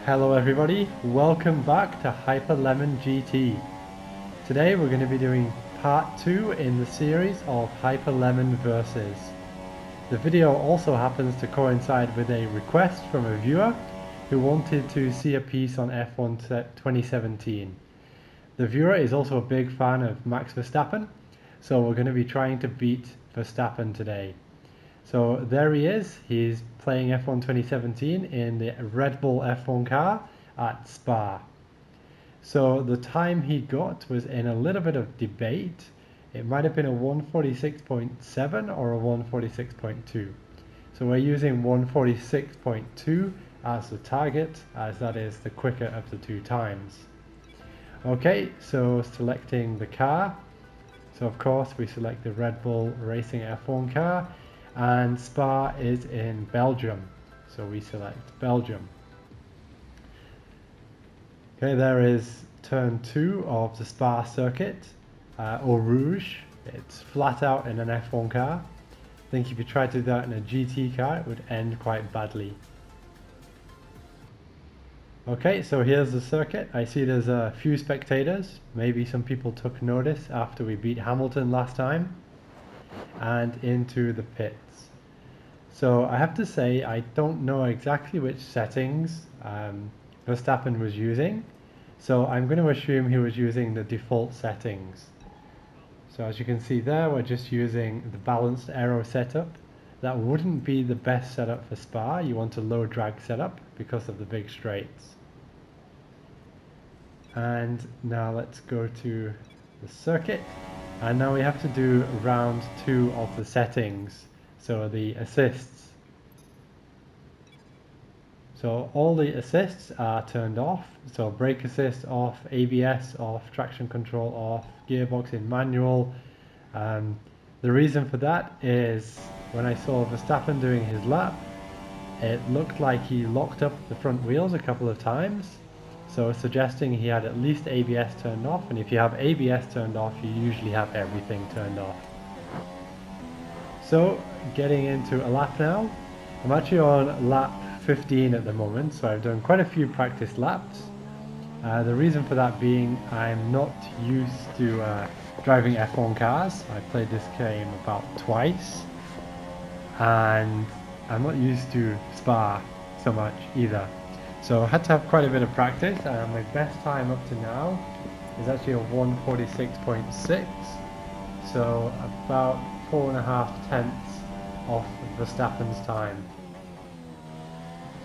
Hello everybody, welcome back to Hyper Lemon GT. Today we're going to be doing part 2 in the series of Hyper Lemon Versus. The video also happens to coincide with a request from a viewer who wanted to see a piece on F1 2017. The viewer is also a big fan of Max Verstappen, so we're going to be trying to beat Verstappen today. So there he is, he's playing F1 2017 in the Redbull F1 car at Spa. So the time he got was in a little bit of debate. It might have been a 146.7 or a 146.2. So we're using 146.2 as the target, as that is the quicker of the two times. Okay, so selecting the car. So of course we select the Red Bull Racing F1 car. And Spa is in Belgium, so we select Belgium. Okay, there is turn 2 of the Spa circuit, Eau Rouge. It's flat out in an F1 car. I think if you tried to do that in a GT car, it would end quite badly. Okay, so here's the circuit. I see there's a few spectators. Maybe some people took notice after we beat Hamilton last time. And into the pits. So I have to say I don't know exactly which settings Verstappen was using, so I'm going to assume he was using the default settings. So as you can see there, we're just using the balanced aero setup. That wouldn't be the best setup for Spa. You want a low drag setup because of the big straights. And now let's go to the circuit. And now we have to do round 2 of the settings, so the assists. So all the assists are turned off, so brake assist off, ABS off, traction control off, gearbox in manual. The reason for that is when I saw Verstappen doing his lap, it looked like he locked up the front wheels a couple of times. So suggesting he had at least ABS turned off, and if you have ABS turned off, you usually have everything turned off. So getting into a lap now. I'm actually on lap 15 at the moment, so I've done quite a few practice laps. The reason for that being I'm not used to driving F1 cars. I played this game about twice, and I'm not used to Spa so much either. So I had to have quite a bit of practice, and my best time up to now is actually a 146.6, so about 4.5 tenths off Verstappen's time.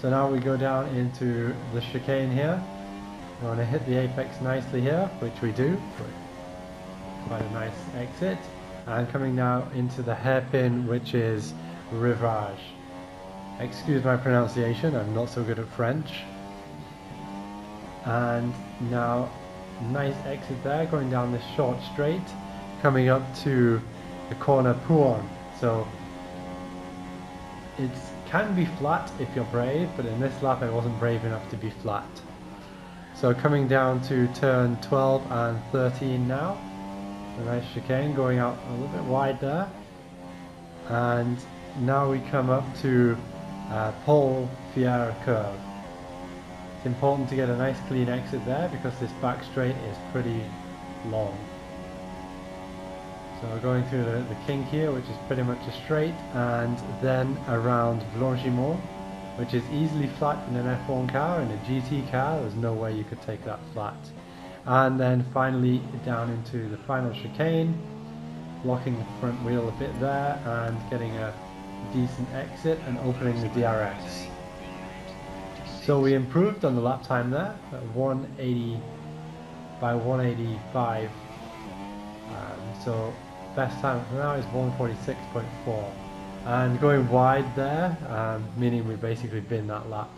So now we go down into the chicane here. We want to hit the apex nicely here, which we do. Quite a nice exit. And coming now into the hairpin, which is Rivage. Excuse my pronunciation, I'm not so good at French. And now, nice exit there, going down this short straight, coming up to the corner Pouon. So it can be flat if you're brave, but in this lap I wasn't brave enough to be flat. So coming down to turn 12 and 13 now. A nice chicane going out a little bit wide there. And now we come up to Paul Fiera curve. It's important to get a nice clean exit there because this back straight is pretty long. So we're going through the kink here, which is pretty much a straight, and then around Blanchimont, which is easily flat in an F1 car. In a GT car, there's no way you could take that flat. And then finally down into the final chicane, locking the front wheel a bit there and getting a decent exit and opening the DRS. So we improved on the lap time there at 180 by 185. So best time for now is 146.4. And going wide there, meaning we basically bin that lap.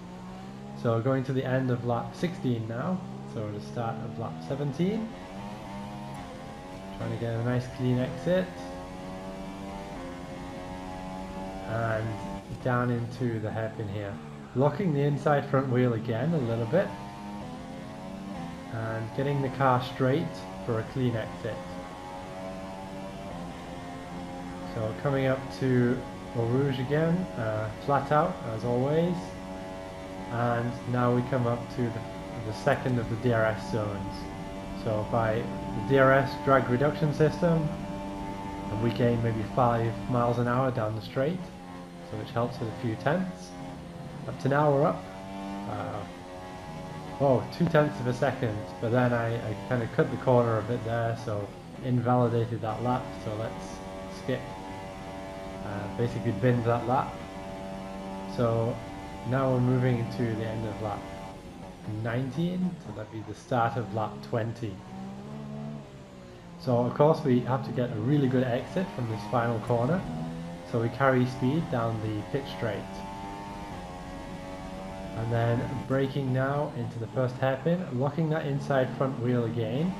So going to the end of lap 16 now. So the start of lap 17. Trying to get a nice clean exit. And down into the hairpin here. Locking the inside front wheel again a little bit. And getting the car straight for a clean exit. So coming up to Eau Rouge again, flat out as always. and now we come up to the second of the DRS zones. So by the DRS drag reduction system, and we gain maybe 5 miles an hour down the straight, so which helps with a few tenths. Up to now we're up 2/10 of a second, but then I kind of cut the corner a bit there, so invalidated that lap, so let's skip, basically binned that lap. So now we're moving to the end of lap 19, so that'd be the start of lap 20. So of course we have to get a really good exit from this final corner, so we carry speed down the pit straight. And then braking now into the first hairpin, locking that inside front wheel again,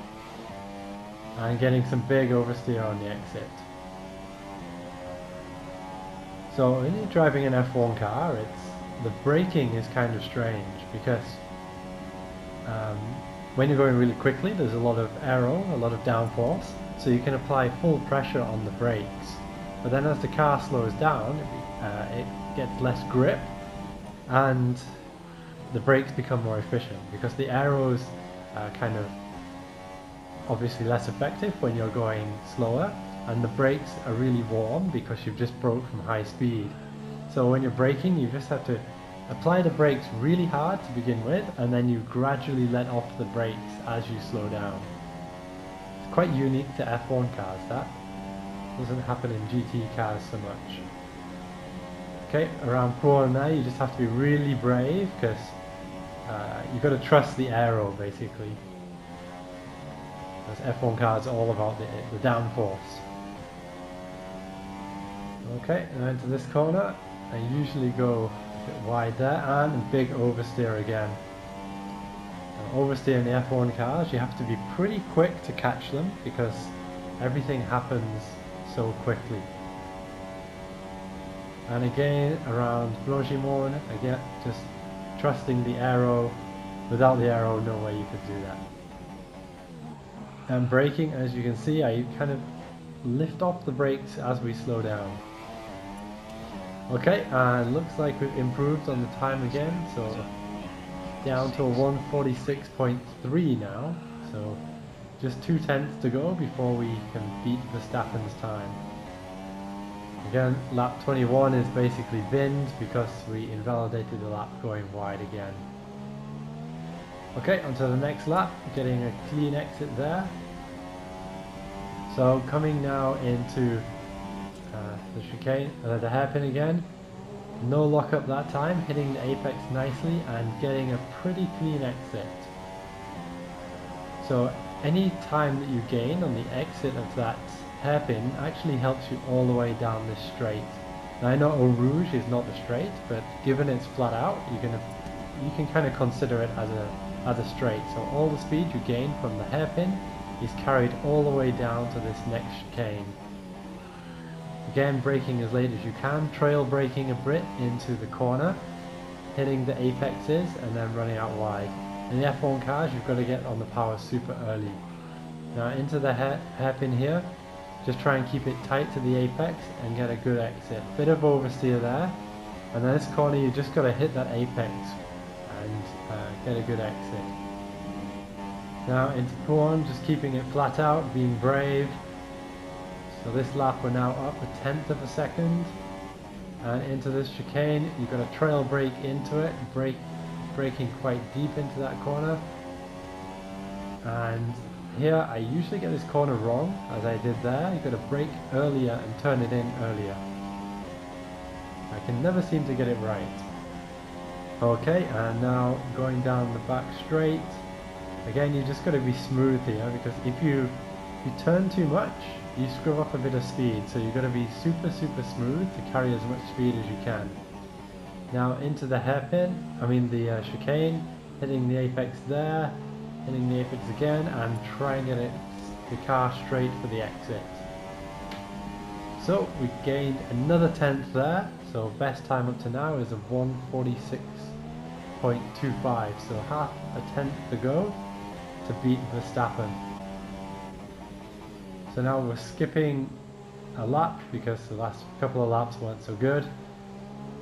and getting some big oversteer on the exit. So when you're driving an F1 car, the braking is kind of strange because when you're going really quickly, there's a lot of aero, a lot of downforce, so you can apply full pressure on the brakes. But then as the car slows down, it gets less grip, and the brakes become more efficient because the aeros are kind of obviously less effective when you're going slower, and the brakes are really warm because you've just broke from high speed. So when you're braking, you just have to apply the brakes really hard to begin with, and then you gradually let off the brakes as you slow down. It's quite unique to F1 cars. That doesn't happen in GT cars so much. Okay, around Cumbrian there, you just have to be really brave because you've got to trust the aero basically. Because F1 cars are all about the downforce. Okay, and into this corner, I usually go a bit wide there, and a big oversteer again. Now, oversteer in the F1 cars, you have to be pretty quick to catch them because everything happens so quickly. And again, around Blanchimont, again, just trusting the aero. Without the aero, no way you could do that. And braking, as you can see, I kind of lift off the brakes as we slow down. Okay, and looks like we've improved on the time again, so down to a 1:46.3 now, so just 2/10 to go before we can beat Verstappen's time. Again, lap 21 is basically binned because we invalidated the lap going wide again. Okay, onto the next lap, getting a clean exit there. So coming now into the chicane, the hairpin again. No lockup that time, hitting the apex nicely and getting a pretty clean exit. So any time that you gain on the exit of that hairpin actually helps you all the way down this straight. Now I know Eau Rouge is not the straight, but given it's flat out, you can kind of consider it as a straight. So all the speed you gain from the hairpin is carried all the way down to this next chicane. Again, braking as late as you can, trail braking a bit into the corner, hitting the apexes and then running out wide. In the F1 cars, you've got to get on the power super early. Now into the hairpin here, just try and keep it tight to the apex and get a good exit. Bit of oversteer there, and then this corner you just got to hit that apex and get a good exit. Now into Cumbrian, just keeping it flat out, being brave. So this lap we're now up a 1/10 of a second, and into this chicane you've got to trail brake into it, braking quite deep into that corner. And here I usually get this corner wrong, as I did there. You've got to brake earlier and turn it in earlier. I can never seem to get it right. Okay, and now going down the back straight. Again, you just got to be smooth here, because if you turn too much, you screw up a bit of speed. So you've got to be super smooth to carry as much speed as you can. Now into the hairpin, the chicane, hitting the apex there, hitting the apex again, and try and get the car straight for the exit. So we gained another 1/10 there, so best time up to now is a 1:46.25, so half a 1/10 to go to beat Verstappen. So now we're skipping a lap because the last couple of laps weren't so good,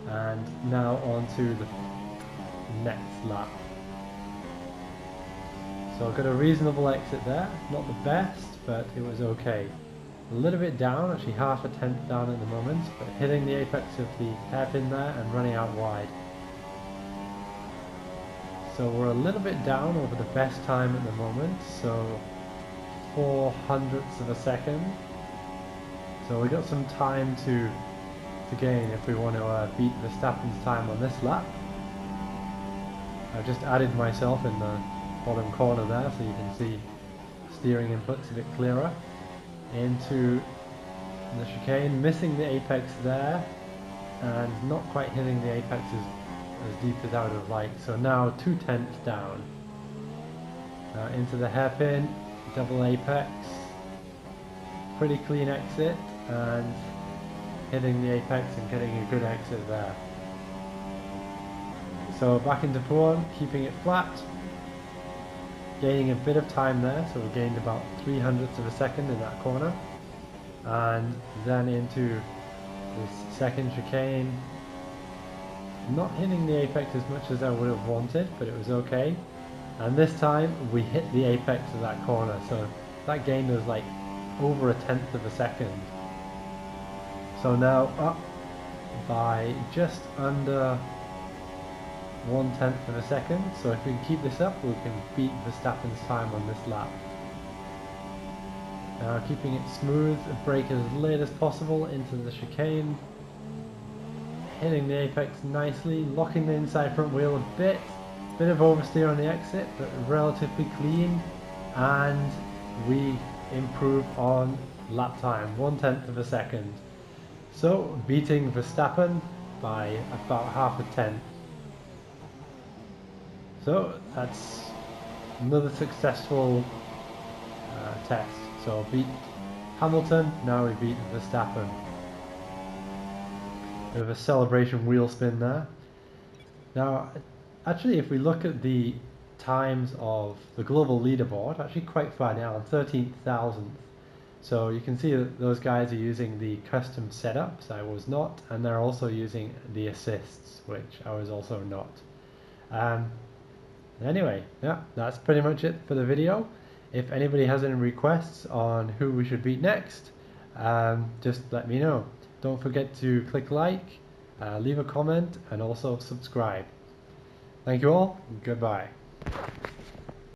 and now on to the next lap. So I got a reasonable exit there, not the best, but it was okay. A little bit down, actually half a tenth down at the moment, but hitting the apex of the hairpin there and running out wide. So we're a little bit down over the best time at the moment, so 0.04 of a second. So we got some time to gain if we want to beat Verstappen's time on this lap. I've just added myself in the bottom corner there so you can see steering inputs a bit clearer. Into the chicane, missing the apex there and not quite hitting the apex as deep as I would have liked. So now 0.2 down. Into the hairpin, double apex, pretty clean exit and hitting the apex and getting a good exit there. So back into P1, keeping it flat, gaining a bit of time there, so we gained about 0.03 of a second in that corner, and then into this second chicane, not hitting the apex as much as I would have wanted, but it was okay, and this time we hit the apex of that corner, so that gain was like over 0.1 of a second. So now up by just under 0.1 of a second, so if we can keep this up we can beat Verstappen's time on this lap. Now keeping it smooth, brake as late as possible into the chicane, hitting the apex nicely, locking the inside front wheel a bit of oversteer on the exit but relatively clean, and we improve on lap time, 0.1 of a second. So beating Verstappen by about half a tenth. So that's another successful test. So beat Hamilton, now we beat Verstappen. Bit of a celebration wheel spin there. Now actually if we look at the times of the global leaderboard, actually quite far down, 13,000th. So you can see that those guys are using the custom setups, I was not, and they're also using the assists, which I was also not. Anyway, yeah, that's pretty much it for the video. If anybody has any requests on who we should beat next, just let me know. Don't forget to click like, leave a comment, and also subscribe. Thank you all, goodbye.